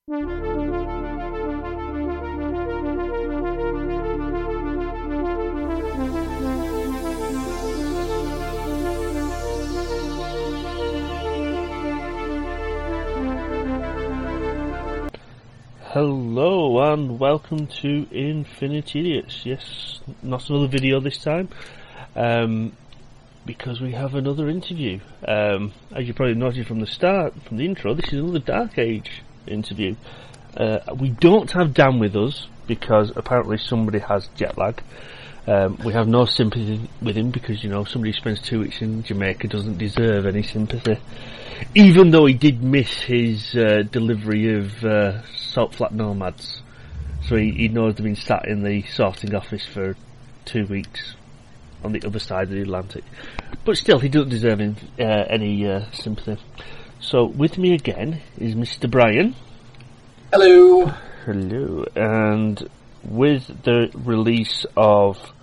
Hello and welcome to Infinite Idiots. Yes, not another video this time, because we have another interview. As you probably noticed from the intro, this is another Dark Age interview. We don't have Dan with us because apparently somebody has jet lag. We have no sympathy with him because, somebody who spends 2 weeks in Jamaica doesn't deserve any sympathy. Even though he did miss his delivery of Salt Flat Nomads. So he knows they've been sat in the sorting office for 2 weeks on the other side of the Atlantic. But still, he doesn't deserve any sympathy. So with me again is Mr. Brian. Hello. Hello. And with the release of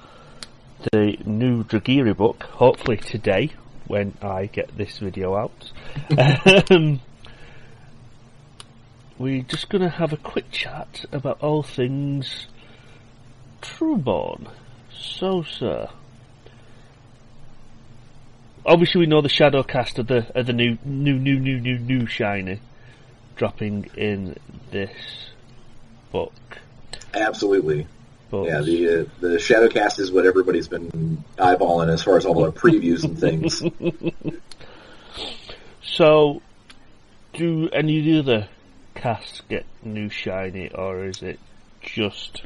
the new Dragyri book, hopefully today, when I get this video out, we're just going to have a quick chat about all things Trueborn. So, sir, obviously we know the shadow cast of the new shiny dropping in this book. Absolutely. But yeah, the Shadowcast is what everybody's been eyeballing as far as all our previews and things. So, do any of the other casts get new shiny, or is it just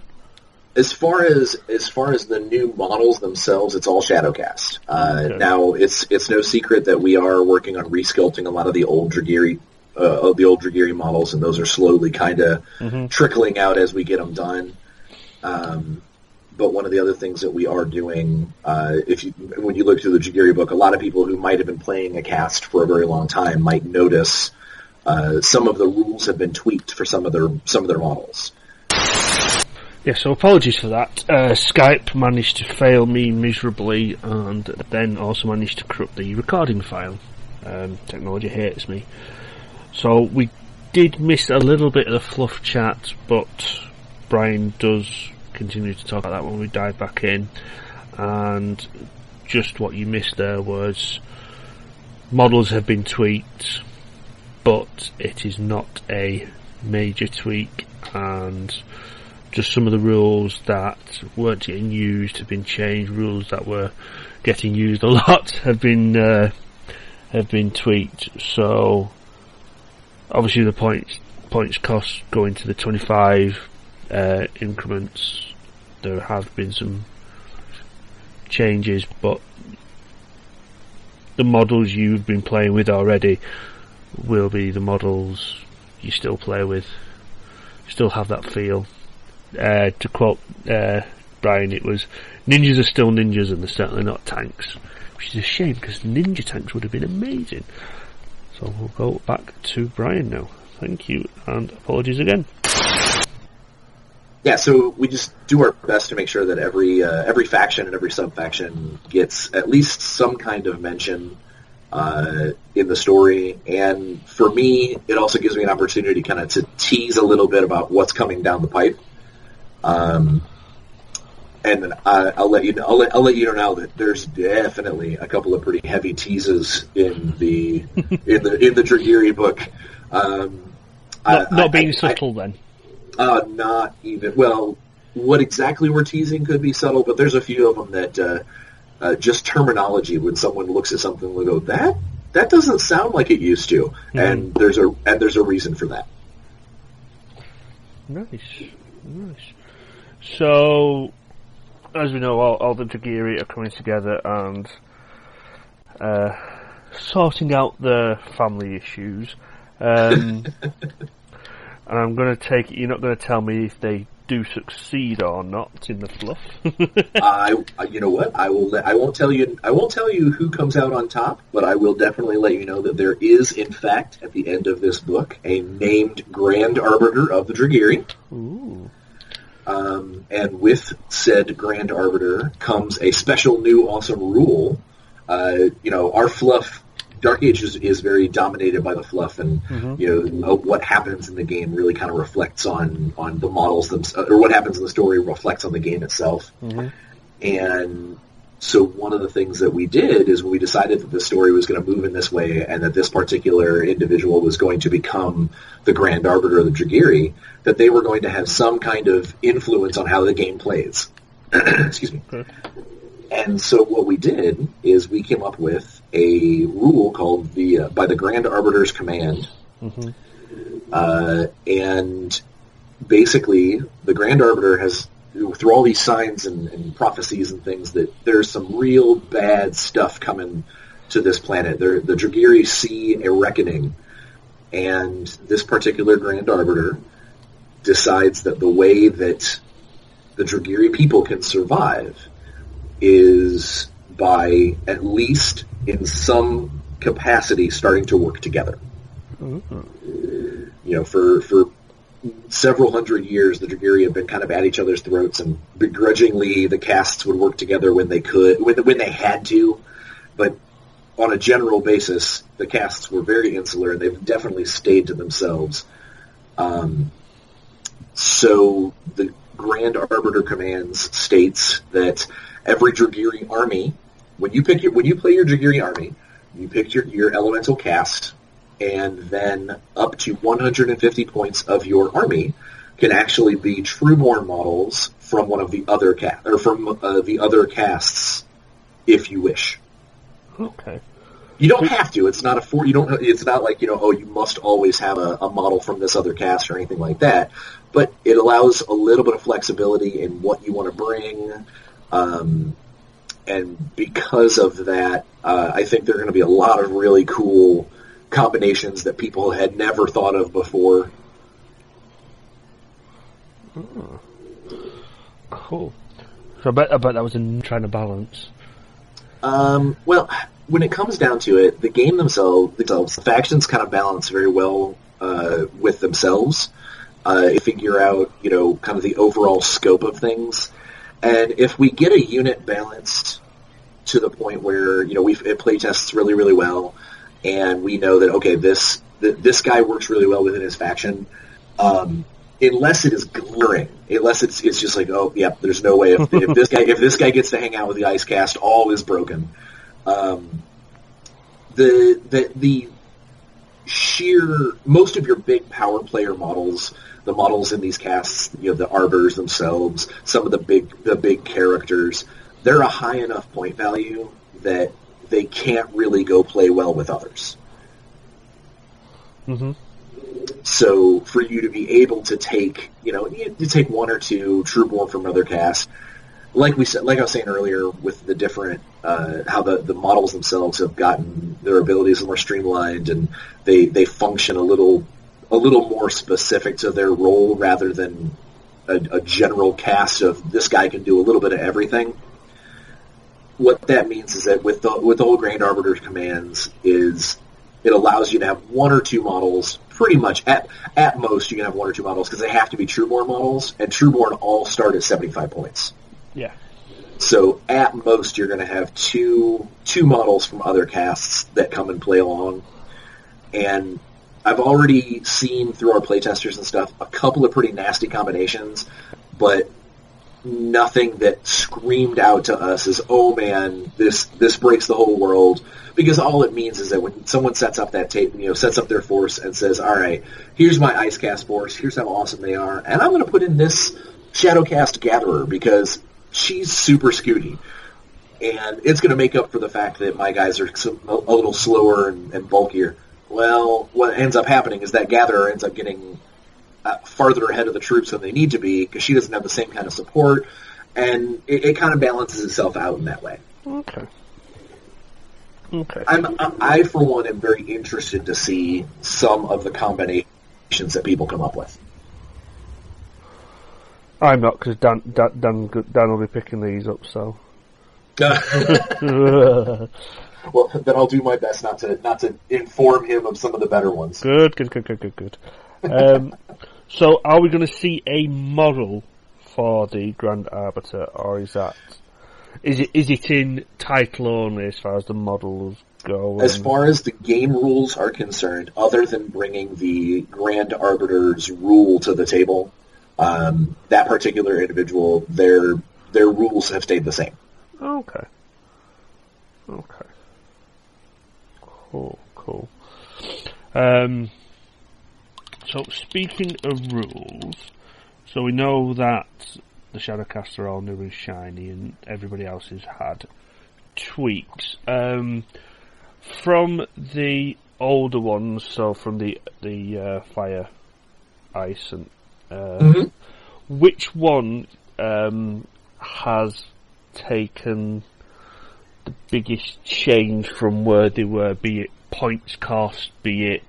as far as the new models themselves? It's all Shadowcast. Okay. Now, it's no secret that we are working on resculpting a lot of the old Dragyri. Models, and those are slowly kind of trickling out as we get them done. But one of the other things that we are doing, when you look through the Dragyri book, a lot of people who might have been playing a cast for a very long time might notice some of the rules have been tweaked for some of their models. Yeah, so apologies for that. Skype managed to fail me miserably, and then also managed to corrupt the recording file. Technology hates me. So we did miss a little bit of the fluff chat, but Brian does continue to talk about that when we dive back in. And just what you missed there was models have been tweaked, but it is not a major tweak, and just some of the rules that weren't getting used have been changed. Rules that were getting used a lot have been tweaked. So obviously the points cost going to the 25 increments. There have been some changes, but the models you've been playing with already will be the models you still play with. Still have that feel. To quote Brian, it was ninjas are still ninjas and they're certainly not tanks, which is a shame because ninja tanks would have been amazing. So we'll go back to Brian now. Thank you, and apologies again. Yeah, so we just do our best to make sure that every faction and every sub-faction gets at least some kind of mention in the story. And for me, it also gives me an opportunity kind of to tease a little bit about what's coming down the pipe. And then I'll let you know now that there's definitely a couple of pretty heavy teases in the Dragyri book. Not being subtle then. Not even. Well, what exactly we're teasing could be subtle, but there's a few of them that just terminology. When someone looks at something, we go, that doesn't sound like it used to, and there's a reason for that. Nice. So, as we know, all the Dragyri are coming together and sorting out the family issues. And I'm going to take it you're not going to tell me if they do succeed or not in the fluff. You know what? I won't tell you who comes out on top, but I will definitely let you know that there is, in fact, at the end of this book, a named Grand Arbiter of the Dragyri. Ooh. And with said Grand Arbiter comes a special new awesome rule. Our fluff Dark Age is very dominated by the fluff, and what happens in the game really kind of reflects on the models themselves, or what happens in the story reflects on the game itself. And so one of the things that we did is when we decided that the story was going to move in this way, and that this particular individual was going to become the Grand Arbiter of the Dragyri, that they were going to have some kind of influence on how the game plays. Excuse me. Okay. And so what we did is we came up with a rule called by the Grand Arbiter's Command. And basically, the Grand Arbiter has, through all these signs and prophecies and things, that there's some real bad stuff coming to this planet. The Dragyri see a reckoning, and this particular Grand Arbiter decides that the way that the Dragyri people can survive is by, at least in some capacity, starting to work together. For several hundred years, the Dragyri have been kind of at each other's throats, and begrudgingly the castes would work together when they could, when they had to. But on a general basis, the castes were very insular, and they've definitely stayed to themselves. So the Grand Arbiter Commands states that every Dragyri army, when you play your Dragyri army, you pick your elemental caste, and then up to 150 points of your army can actually be Trueborn models from one of the other the other castes, if you wish. Okay. You don't have to. It's not It's not like you must always have a model from this other caste or anything like that. But it allows a little bit of flexibility in what you want to bring. And because of that, I think there are going to be a lot of really cool combinations that people had never thought of before. Cool. So I bet that was in trying to balance. Well, when it comes down to it, the game themselves, the factions kind of balance very well with themselves. They figure out, kind of the overall scope of things. And if we get a unit balanced to the point where, it playtests really, really well, and we know that, okay, this guy works really well within his faction, unless it is glaring, unless it's just like, oh, yeah, there's no way if this guy gets to hang out with the Ice Cast, all is broken. The sheer, most of your big power player models, the models in these casts, the arbiters themselves, some of the big characters, they're a high enough point value that they can't really go play well with others. So for you to be able to take, you take one or two Trueborn from other casts, like I was saying earlier, with the different how the models themselves have gotten their abilities more streamlined, and they function a little more specific to their role rather than a general cast of this guy can do a little bit of everything. What that means is that with the whole Grand Arbiter's Commands is it allows you to have one or two models. Pretty much at most you can have one or two models because they have to be Trueborn models, and Trueborn all start at 75 points. Yeah. So at most you're going to have two models from other casts that come and play along. And I've already seen through our playtesters and stuff a couple of pretty nasty combinations, but nothing that screamed out to us as, oh man, this breaks the whole world. Because all it means is that when someone sets up that sets up their force and says, all right, here's my Icecast force, here's how awesome they are, and I'm going to put in this Shadowcast Gatherer because she's super scooty. And it's going to make up for the fact that my guys are a little slower and bulkier. Well, what ends up happening is that Gatherer ends up getting farther ahead of the troops than they need to be because she doesn't have the same kind of support, and it kind of balances itself out in that way. Okay. I, for one, am very interested to see some of the combinations that people come up with. I'm not, because Dan will be picking these up, so. Well, then I'll do my best not to inform him of some of the better ones. Good. So, are we going to see a model for the Grand Arbiter, or is it in title only as far as the models go. As far as the game rules are concerned, other than bringing the Grand Arbiter's rule to the table, that particular individual, their rules have stayed the same. Okay. Cool. So speaking of rules, so we know that the Shadowcasts are all new and shiny, and everybody else has had tweaks. From the older ones, so from the Fire, Ice, and which one has taken the biggest change from where they were? Be it points cost, be it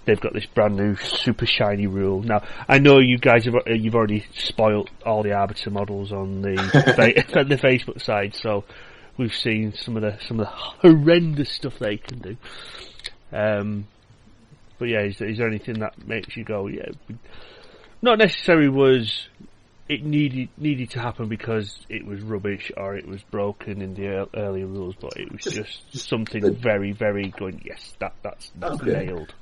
they've got this brand new super shiny rule. Now, I know you guys you've already spoilt all the Arbiter models on the on the Facebook side, so we've seen some of the horrendous stuff they can do. But yeah, is there anything that makes you go, yeah? Not necessarily was it needed to happen because it was rubbish or it was broken in the earlier rules, but it was just something very, very going. Yes, that's nailed.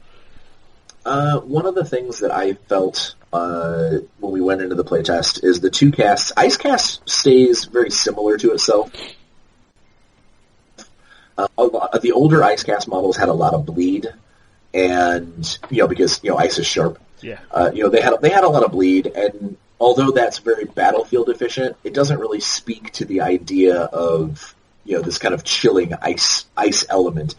One of the things that I felt when we went into the playtest is the two casts. Ice cast stays very similar to itself. The older Ice cast models had a lot of bleed, and because Ice is sharp. Yeah. They had a lot of bleed, and although that's very battlefield efficient, it doesn't really speak to the idea of this kind of chilling ice element.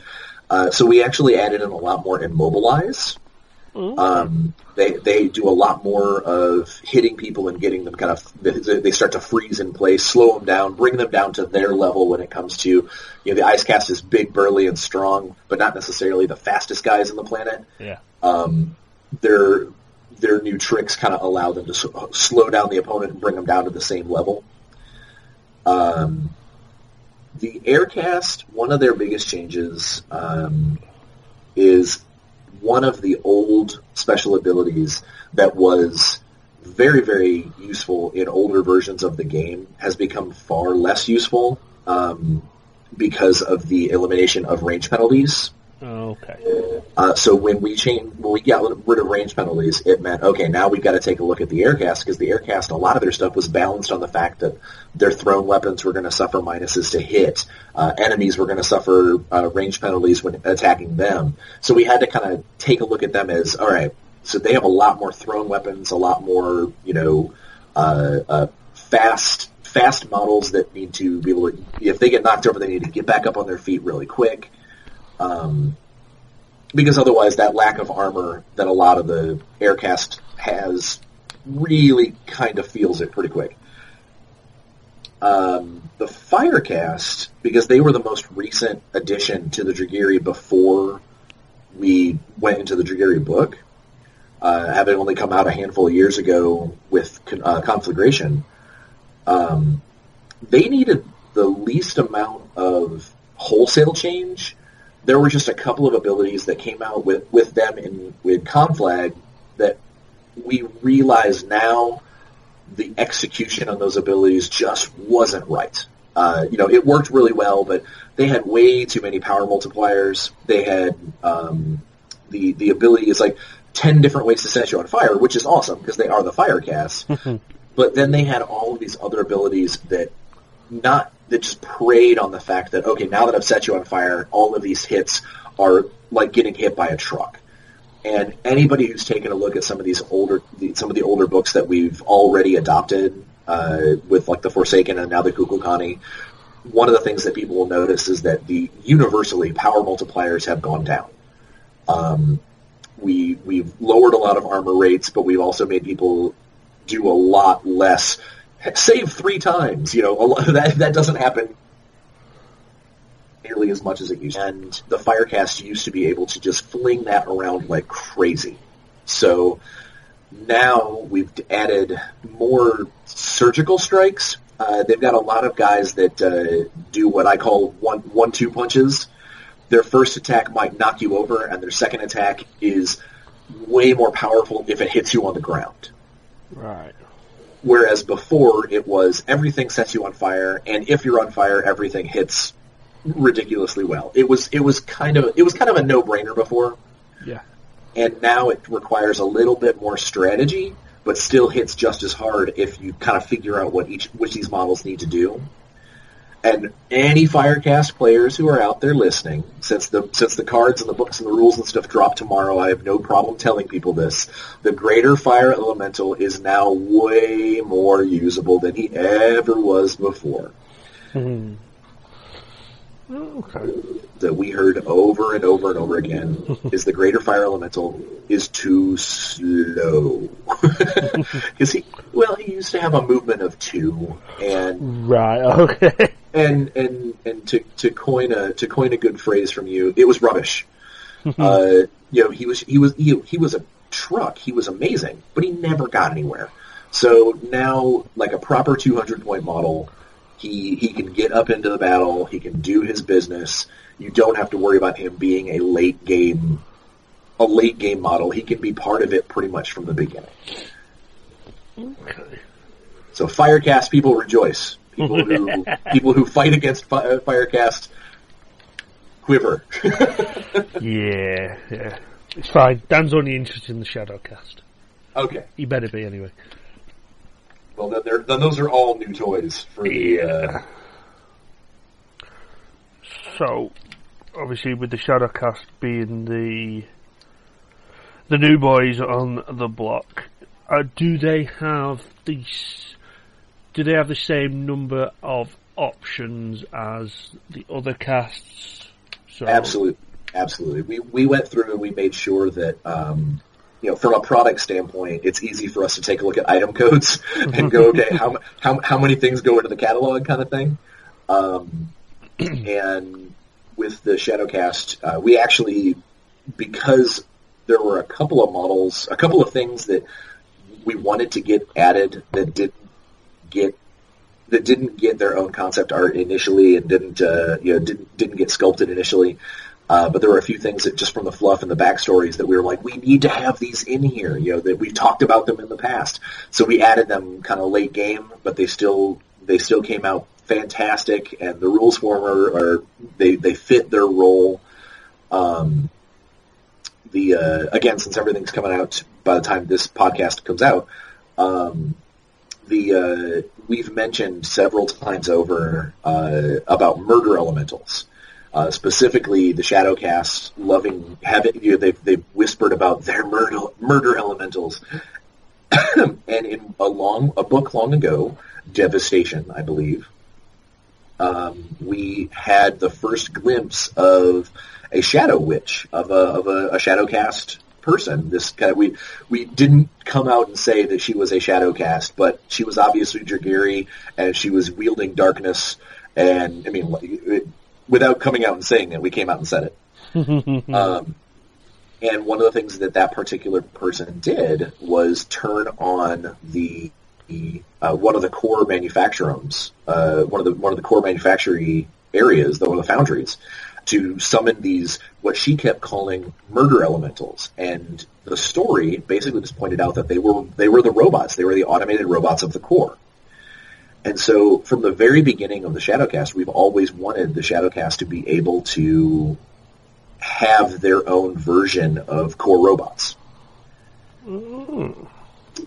So we actually added in a lot more immobilize. They do a lot more of hitting people and getting them they start to freeze in place, slow them down, bring them down to their level when it comes to, the Ice Cast is big, burly, and strong, but not necessarily the fastest guys on the planet. Yeah. Their new tricks kind of allow them to slow down the opponent and bring them down to the same level. The Aircast, one of their biggest changes is one of the old special abilities that was very, very useful in older versions of the game has become far less useful because of the elimination of range penalties. Okay. So when we got rid of range penalties, it meant, okay, now we've got to take a look at the Aircast, because the Aircast, a lot of their stuff was balanced on the fact that their thrown weapons were going to suffer minuses to hit. Enemies were going to suffer range penalties when attacking them. So we had to kind of take a look at them as, all right, so they have a lot more thrown weapons, a lot more, fast models that need to be able to, if they get knocked over, they need to get back up on their feet really quick. Because otherwise that lack of armor that a lot of the Aircast really kind of feels it pretty quick. The Firecast, because they were the most recent addition to the Dragyri before we went into the Dragyri book, having only come out a handful of years ago with Conflagration, they needed the least amount of wholesale change. There were just a couple of abilities that came out with them with Conflag that we realize now the execution on those abilities just wasn't right. It worked really well, but they had way too many power multipliers. They had the ability is like 10 different ways to set you on fire, which is awesome because they are the Firecast. But then they had all of these other abilities that just preyed on the fact that, okay, now that I've set you on fire, all of these hits are like getting hit by a truck. And anybody who's taken a look at some of the older books that we've already adopted, with like the Forsaken and now the Kukulkani, one of the things that people will notice is that universally power multipliers have gone down. We've lowered a lot of armor rates, but we've also made people do a lot less. Save 3 times, that doesn't happen nearly as much as it used to. And the Firecast used to be able to just fling that around like crazy. So now we've added more surgical strikes. They've got a lot of guys that do what I call 1-2 punches. Their first attack might knock you over, and their second attack is way more powerful if it hits you on the ground. Right. Whereas before, it was everything sets you on fire, and if you're on fire, everything hits ridiculously well. It was kind of a no-brainer before. Yeah. And now it requires a little bit more strategy, but still hits just as hard if you kind of figure out which these models need to do. And any Firecast players who are out there listening, since the cards and the books and the rules and stuff drop tomorrow, I have no problem telling people this. The Greater Fire Elemental is now way more usable than he ever was before. Mm-hmm. Okay. That we heard over and over and over again is the Greater Fire Elemental is too slow. Because he used to have a movement of 2, and right, okay, and to coin a good phrase from you, it was rubbish. He was a truck. He was amazing, but he never got anywhere. So now, like a proper 200-point model. He can get up into the battle. He can do his business. You don't have to worry about him being a late game model. He can be part of it pretty much from the beginning. Okay. So Firecast people rejoice. People who fight against Firecast quiver. yeah. It's fine. Dan's only interested in the Shadowcast. Okay. He better be anyway. Well, then those are all new toys for the. So, obviously, with the Shadowcast being the new boys on the block, do they have the same number of options as the other casts? So, absolutely. We went through and we made sure that. From a product standpoint, it's easy for us to take a look at item codes and go, okay, how many things go into the catalog, kind of thing. And with the Shadowcast, we actually, because there were a couple of things that we wanted to get added that didn't get their own concept art initially and didn't get sculpted initially. But there were a few things that just from the fluff and the backstories that we were like, we need to have these in here, that we've talked about them in the past. So we added them kind of late game, but they still came out fantastic, and the rules form they fit their role. Again, since everything's coming out by the time this podcast comes out, we've mentioned several times over about murder elementals. Specifically, the Shadowcast they've whispered about their murder elementals, and in a book long ago, Devastation, I believe, we had the first glimpse of a Shadow Witch, of a Shadowcast person. This kind of, we didn't come out and say that she was a Shadowcast, but she was obviously Dragyri, and she was wielding darkness, and I mean. Without coming out and saying it, we came out and said it. And one of the things that particular person did was turn on the one of the core manufacturers, one of the core manufacturing areas, one of the foundries, to summon these what she kept calling murder elementals. And the story basically just pointed out that they were the robots. They were the automated robots of the core. And so, from the very beginning of the Shadowcast, we've always wanted the Shadowcast to be able to have their own version of core robots. Mm.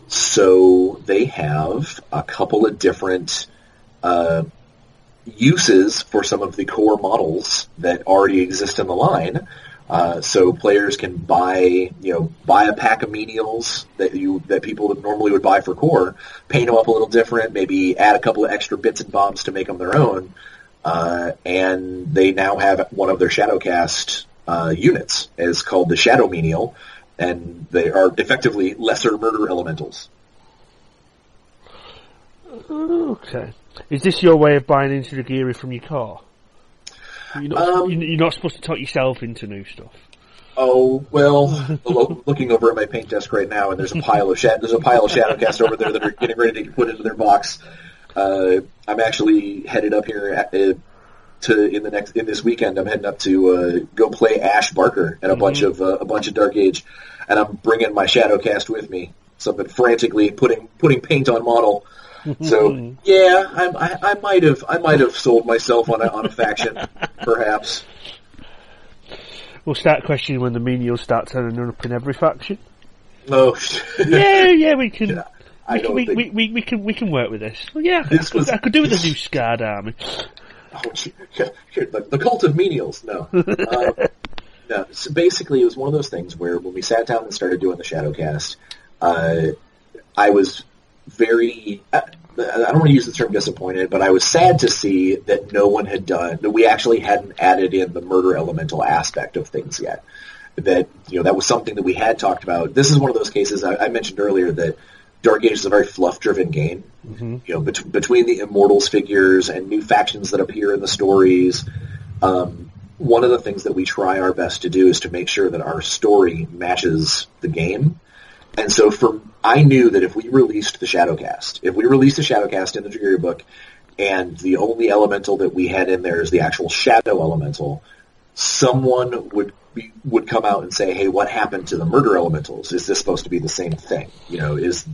So they have a couple of different uses for some of the core models that already exist in the line. So players can buy a pack of menials that people normally would buy for core, paint them up a little different, maybe add a couple of extra bits and bobs to make them their own, and they now have one of their Shadowcast units. It's called the Shadow Menial, and they are effectively lesser murder elementals. Okay. Is this your way of buying into the Dragyri from your car? You're not supposed to talk yourself into new stuff. Oh well, looking over at my paint desk right now, and there's a pile of Shadowcast over there that are getting ready to get put into their box. I'm actually headed up here in this weekend. I'm heading up to go play Ash Barker at a bunch of Dark Age, and I'm bringing my Shadowcast with me. So I've been frantically putting paint on model. So yeah, I might have sold myself on a faction, perhaps. We'll start questioning when the menials start turning up in every faction. Oh, yeah, we can. Yeah, we can work with this. Well, yeah, I could do with a new Scarred army. Oh, the cult of menials. No. No. So basically, it was one of those things where when we sat down and started doing the Shadowcast, I was very. I don't want to use the term disappointed, but I was sad to see that that we actually hadn't added in the murder elemental aspect of things yet. That that was something that we had talked about. This is one of those cases I mentioned earlier that Dark Age is a very fluff-driven game. Mm-hmm. Between the Immortals figures and new factions that appear in the stories, one of the things that we try our best to do is to make sure that our story matches the game. And so I knew that if we released a Shadowcast in the Dragyri book, and the only elemental that we had in there is the actual Shadow Elemental, someone would come out and say, hey, what happened to the murder elementals? Is this supposed to be the same thing? Is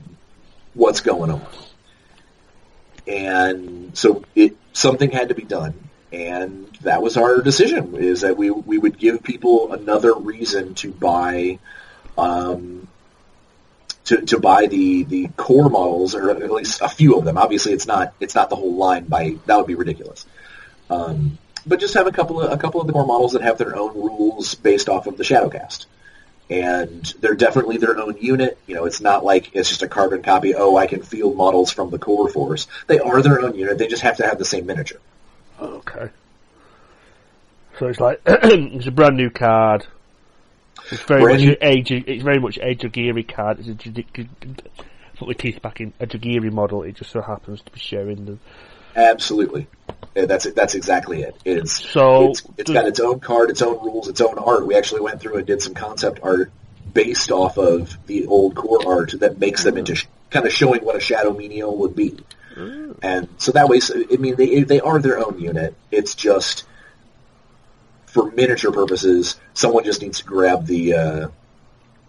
what's going on? And so something had to be done, and that was our decision, is that we would give people another reason to buy to buy the core models, or at least a few of them. Obviously it's not the whole line, that would be ridiculous. But just have a couple of the core models that have their own rules based off of the Shadowcast. And they're definitely their own unit. It's not like it's just a carbon copy, I can field models from the core force. They are their own unit, they just have to have the same miniature. Okay. So it's like, it's a brand new card. It's very much a Dragyri card. Put my teeth back in, a Dragyri model, it just so happens to be showing them. Absolutely. That's exactly it. It's got its own card, its own rules, its own art. We actually went through and did some concept art based off of the old core art that makes them into kind of showing what a Shadow Menial would be. Mm. And so that way, they are their own unit. It's just, for miniature purposes, someone just needs to grab the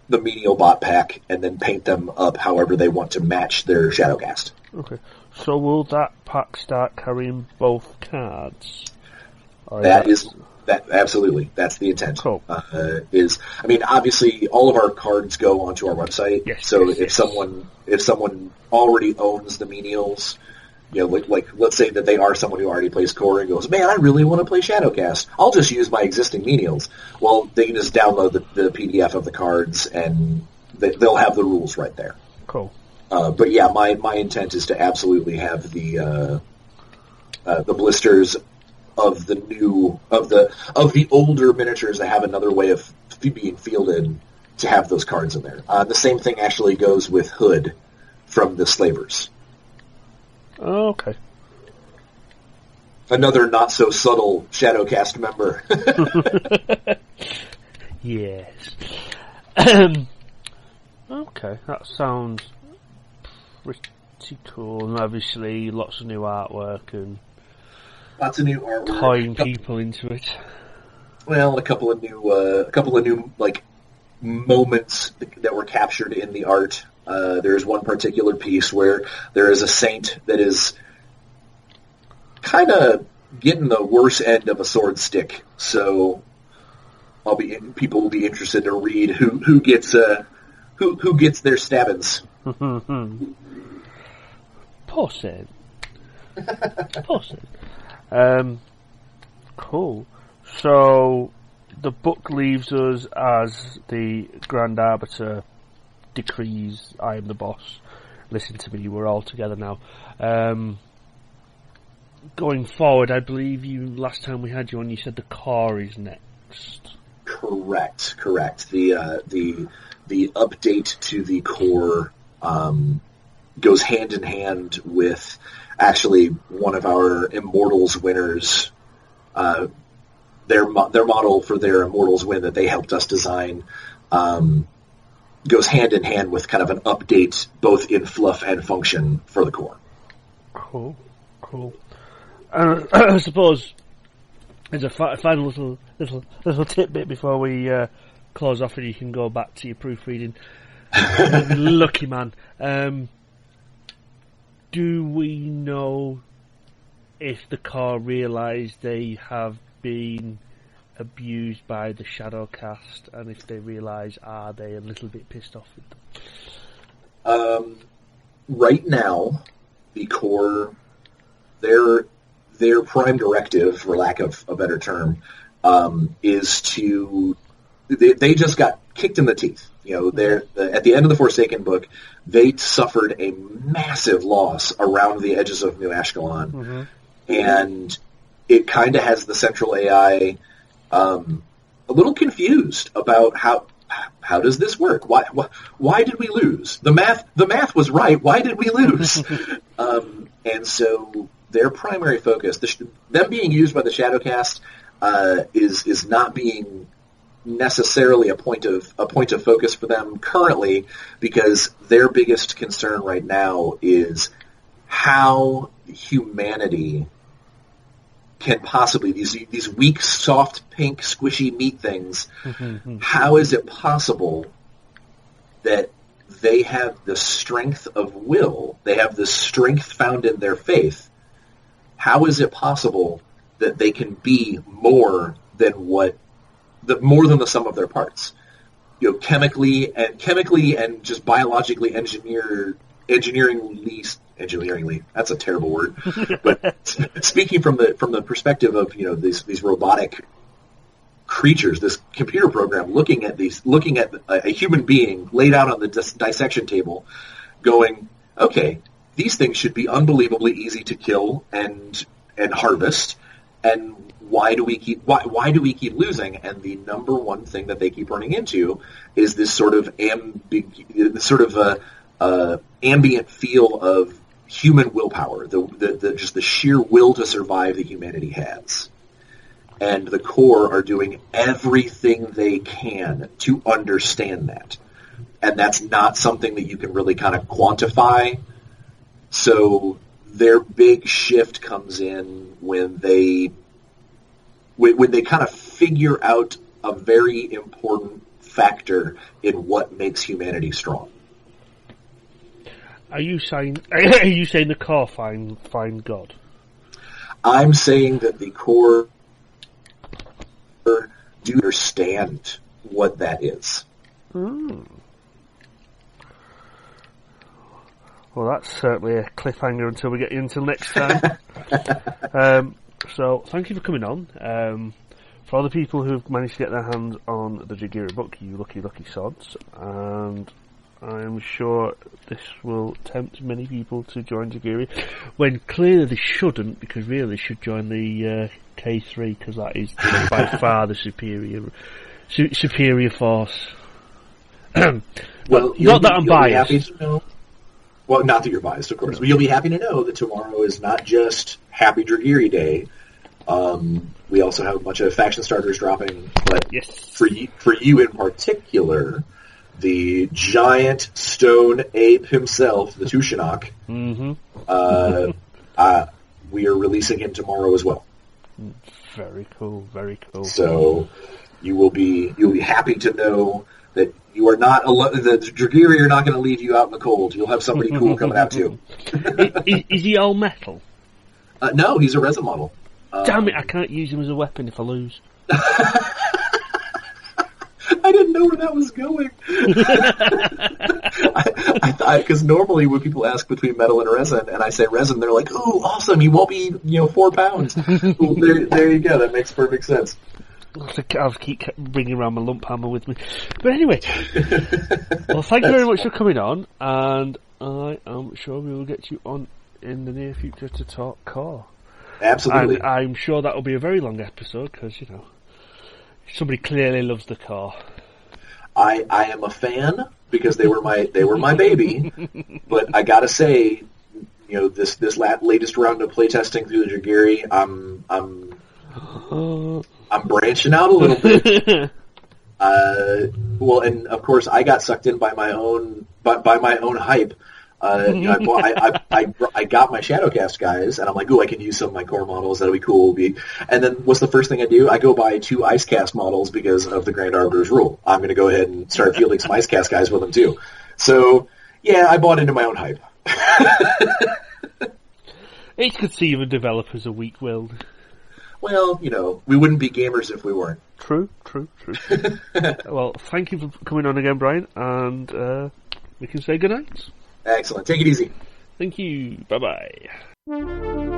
Menial bot pack and then paint them up however they want to match their Shadowcast. Okay. So will that pack start carrying both cards? Absolutely. That's the intent. Cool. Obviously, all of our cards go onto our website. Yes, so if someone already owns the menials, like let's say that they are someone who already plays core and goes, man, I really want to play Shadowcast. I'll just use my existing menials. Well, they can just download the PDF of the cards and they'll have the rules right there. Cool. But yeah, my intent is to absolutely have the blisters of the older miniatures that have another way of being fielded, to have those cards in there. The same thing actually goes with Hood from the Slavers. Oh, okay. Another not so subtle Shadowcast member. Yes. Okay, that sounds pretty cool, and obviously lots of new artwork and tying people into it. Well, a couple of new like moments that were captured in the art. There's one particular piece where there is a saint that is kind of getting the worse end of a sword stick. So people will be interested to read who gets their stabbings. Poor saint. Poor saint. Cool. So the book leaves us as the Grand Arbiter decrees, I am the boss. Listen to me, we're all together now. Going forward, I believe last time we had you on, you said the core is next. Correct. The update to the core goes hand in hand with actually one of our Immortals winners. Their model for their Immortals win that they helped us design goes hand in hand with kind of an update both in fluff and function for the core. Cool. I suppose as a final little tidbit before we close off and you can go back to your proofreading. Lucky man. do we know if the car realise they have been abused by the Shadowcast, and if they realise, are they a little bit pissed off with them? Right now, the core, their prime directive, for lack of a better term, is to... They just got kicked in the teeth. At the end of the Forsaken book, they suffered a massive loss around the edges of New Ashkelon, and it kind of has the central AI a little confused about how does this work? Why did we lose? The math was right. Why did we lose? And so their primary focus, them being used by the Shadowcast, is not being necessarily a point of focus for them currently, because their biggest concern right now is how humanity can possibly, these weak, soft, pink, squishy meat things, how is it possible that they have the strength of will, they have the strength found in their faith, how is it possible that they can be more than the sum of their parts? Chemically and just biologically engineeringly, that's a terrible word. But speaking from the perspective of these robotic creatures, this computer program looking at a human being laid out on the dissection table, going, okay, these things should be unbelievably easy to kill and harvest, and why do we keep losing? And the number one thing that they keep running into is this sort of ambient feel of human willpower, just the sheer will to survive that humanity has. And the core are doing everything they can to understand that. And that's not something that you can really kind of quantify. So their big shift comes in when they kind of figure out a very important factor in what makes humanity strong. Are you saying the core find God? I'm saying that the core do understand what that is. Well, that's certainly a cliffhanger until we get you until next time. So, thank you for coming on. For all the people who've managed to get their hands on the Dragyri book, you lucky sods, and I'm sure this will tempt many people to join Dragyri, when clearly they shouldn't, because really they should join the K3, because that is by far the superior force. Well, not that I'm biased. Well, not that you're biased, of course. But you'll be happy to know that tomorrow is not just Happy Dragyri Day. We also have a bunch of faction starters dropping. But yes, for you in particular, the giant stone ape himself, the Tushanok, we are releasing him tomorrow as well. Very cool, very cool. So you'll be happy to know that you are not alone. The Dragyri are not going to leave you out in the cold. You'll have somebody cool coming out too. Is he all metal? No, he's a resin model. Damn it! I can't use him as a weapon if I lose. I didn't know where that was going. I thought, because normally when people ask between metal and resin, and I say resin, they're like, "Ooh, awesome! You won't be, 4 pounds." Well, there you go. That makes perfect sense. I'll keep bringing around my lump hammer with me. But anyway, well, thank you very much for coming on, and I am sure we will get you on in the near future to talk core. Absolutely. And I'm sure that will be a very long episode, because, somebody clearly loves the car. I am a fan because they were my baby, but I gotta say, this latest round of playtesting through the Dragyri, I'm branching out a little bit. Well, and of course, I got sucked in by my own hype. I got my Shadowcast guys, and I'm like, ooh, I can use some of my core models. That'll be cool. And then what's the first thing I do? I go buy 2 Icecast models because of the Grand Arbiter's rule. I'm going to go ahead and start fielding some Icecast guys with them too. So, yeah, I bought into my own hype. It could see even developers are weak-willed. Well, you know, we wouldn't be gamers if we weren't. True. Well, thank you for coming on again, Brian, and we can say goodnight. Excellent. Take it easy. Thank you. Bye-bye.